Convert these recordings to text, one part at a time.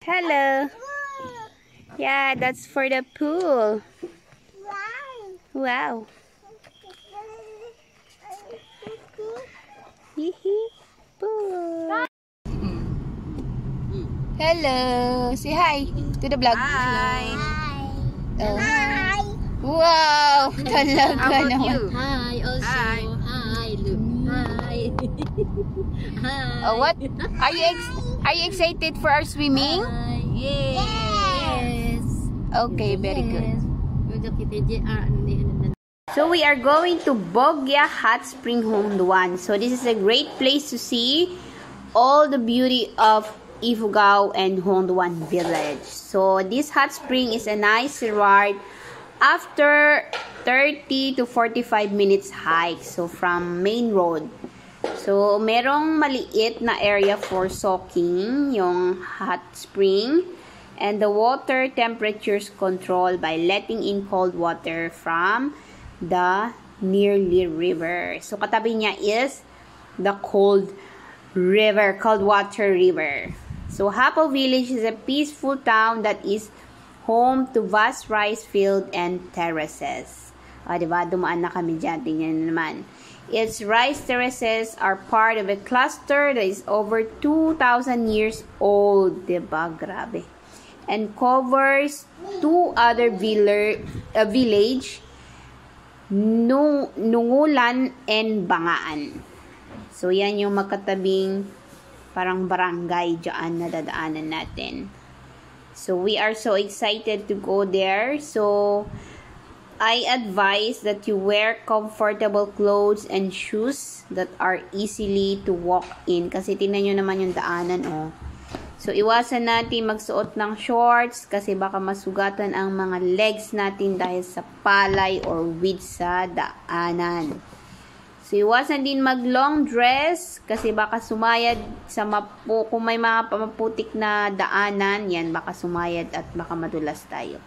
Hello. Yeah, that's for the pool. Wow. Hee pool. Hello. Say hi to the vlog. Hi. Oh. Hi. Wow. Talaga How about naman. you? Hi, also. Hi. Hi, look. Hi. Hi. What? Are you excited for our swimming? Hi. Yes. Okay, very good. Good. So we are going to Bogya Hot Spring Honduan. So this is a great place to see all the beauty of Ifugao and Honduan village. So this hot spring is a nice reward after 30 to 45 minutes hike. So from main road. So merong maliit na area for soaking, yung hot spring. And the water temperatures controlled by letting in cold water from the nearly river. So katabi niya is the cold water river. So Hapo Village is a peaceful town that is home to vast rice field and terraces. Diba? Dumaan na kami dyan. Tingnan naman. Its rice terraces are part of a cluster that is over 2,000 years old. Diba? Grabe. And covers two other village, Nungulan and Bangaan. So, yan yung magkatabing parang barangay dyan na dadaanan natin. So, we are so excited to go there. So, I advise that you wear comfortable clothes and shoes that are easily to walk in. Kasi tingnan nyo naman yung daanan, oh. So, iwasan natin magsuot ng shorts kasi baka masugatan ang mga legs natin dahil sa palay or weeds sa daanan. So, iwasan din mag long dress kasi baka sumayad sa kung may mga maputik na daanan, yan baka sumayad at baka madulas tayo.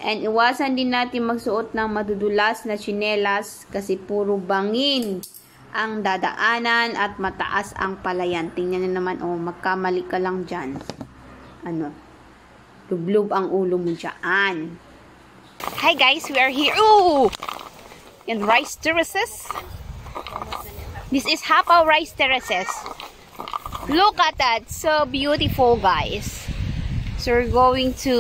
And iwasan din natin magsuot ng madudulas na tsinelas kasi puro bangin ang dadaanan at mataas ang palayan. Tingnan na naman, oh, magkamali ka lang dyan. Lublub ang ulo mo dyan. Hi guys, we are here. Ooh! In rice terraces. This is Hapaw rice terraces. Look at that. So beautiful, guys. So we're going to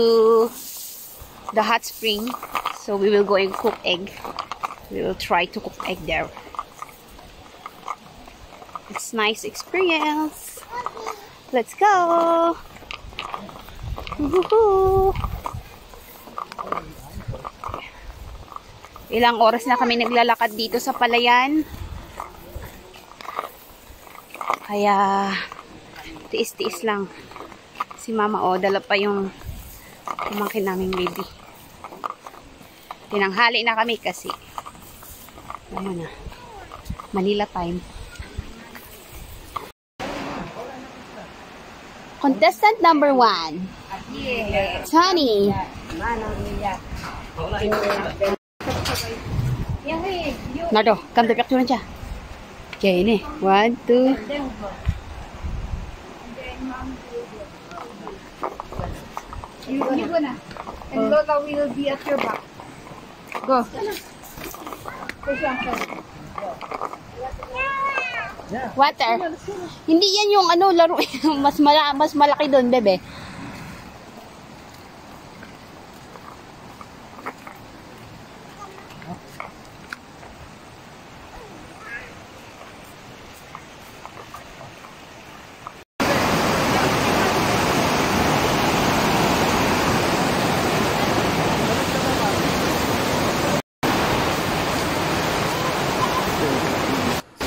the hot spring. So we will go and cook egg. We will try to cook egg there. It's nice experience. Let's go. Woohoo! Ilang oras na kami naglalakad dito sa palayan. Kaya tiis-tiis lang. Si mama, oh, dala pa yung pamangkin naming baby. Tinanghali na kami kasi ano na, Manila time. Contestant number 1. Tony. Nardo, come to picture siya. Okay, ini. 1, 2. You go na. And Lola will be at your back. Go. Water. Hindi yan yung laro. mas malaki doon, bebe.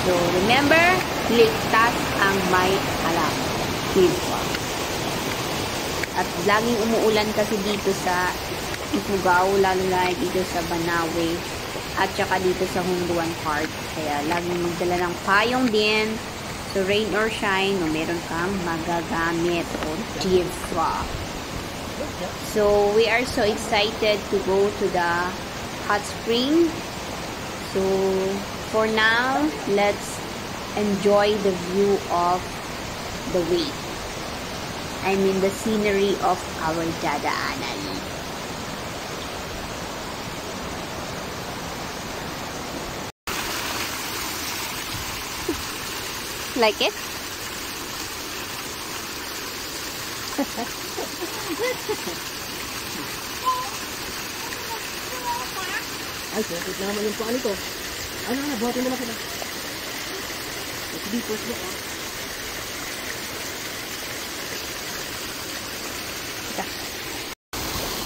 So, remember, ligtas ang may alam. Diba? At laging umuulan kasi dito sa Ifugao, lalo na dito sa Banawe, at saka dito sa Honduan part. Kaya laging magdala ng payong din. So, rain or shine, no, meron kang magagamit o diba? So, we are so excited to go to the hot spring. So, for now, let's enjoy the view of the way. I mean the scenery of our dadaanan. Like it? Ay, sakit naman yung paan ito. Ano, buhatin mo na sila. Sige, first mo.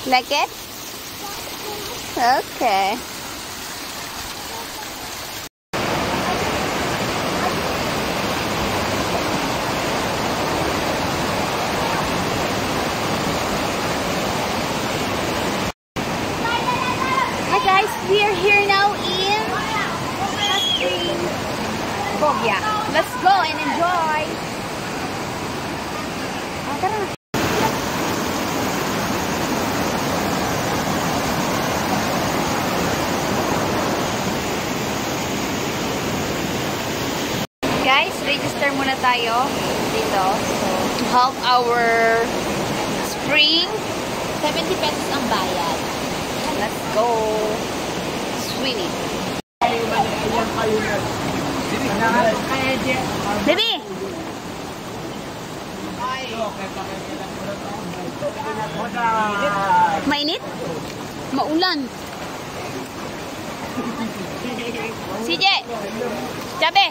Like it? Okay. Hi guys, we are here now in Bogya. Let's go and enjoy. Tara na. Guys, register muna tayo dito. So, to help our spring. 70 pesos ang bayad. Let's go swimming. Baby! Mainit? Maulan. CJ! Jabe!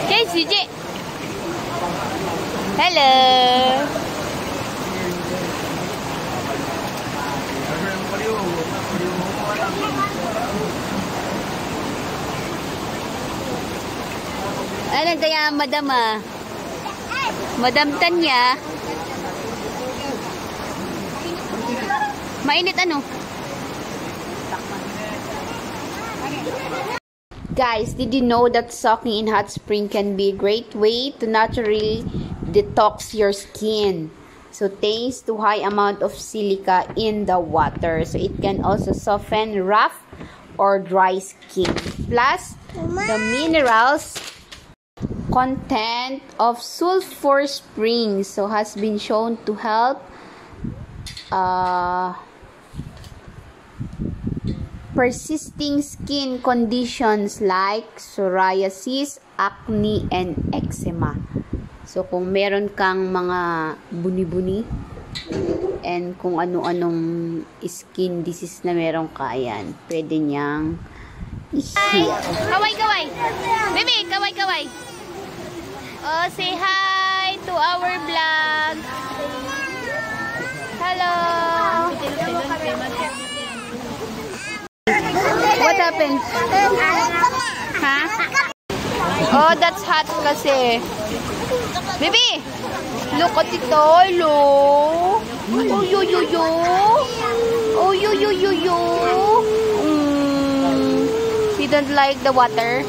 Okay, CJ! Hello! Ano kaya madam Madam Tanya. Mainit ano? Guys, did you know that soaking in hot spring can be a great way to naturally detox your skin? So thanks to high amount of silica in the water. So it can also soften rough or dry skin. Plus, the minerals content of sulfur springs so has been shown to help persisting skin conditions like psoriasis, acne, and eczema. So kung meron kang mga buni-buni and kung ano-anong skin disease na meron ka, yan, pwede niyang i-heal. Kaway-kaway! Baby, kaway-kaway! Oh, say hi to our vlog. Hello. What happened? Huh? Oh, that's hot kasi. Baby, look at it all, oh. Oh, yo, yo, yo. Oh, yo, yo, yo, yo. You don't like the water?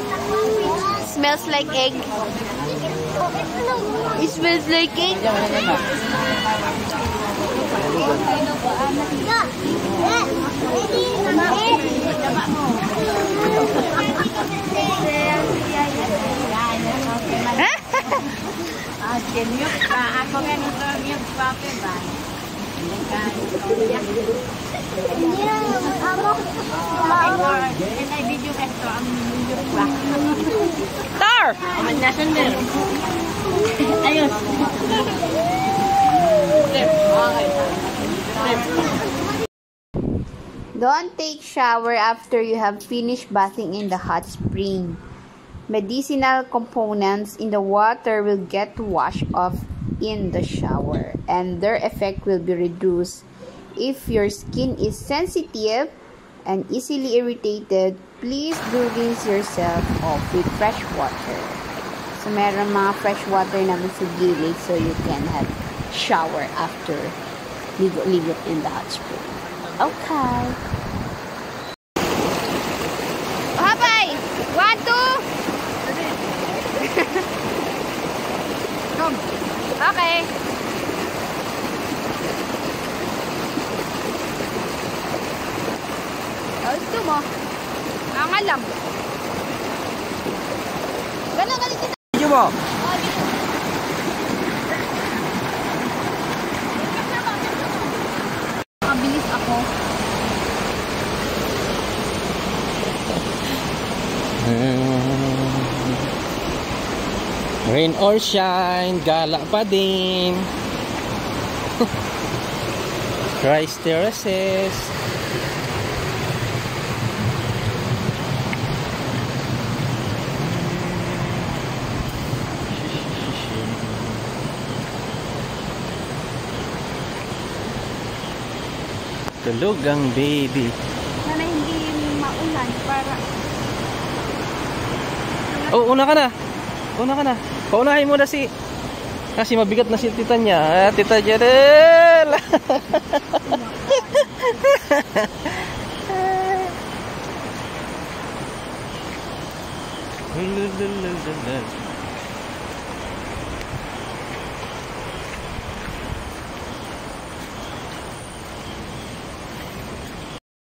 Smells like egg. It smells like egg. Tar! Ayos. Don't take shower after you have finished bathing in the hot spring. Medicinal components in the water will get washed off in the shower and their effect will be reduced. If your skin is sensitive and easily irritated, please do rinse yourself off with fresh water. So meron mga fresh water naman sa gilid so you can have shower after ligo in the hot spring. Okay. Habay! 1, 2! Come. Okay. Gusto mo? Nangalam. Ganun. Video mo. Rain or shine, gala pa din. Rice terraces. Tulog ang baby. Sana hindi maulan para Oh, una ka na. Una ka na. Paunahin mo na si... Kasi mabigat na si tita niya. Ah, Tita Jarel.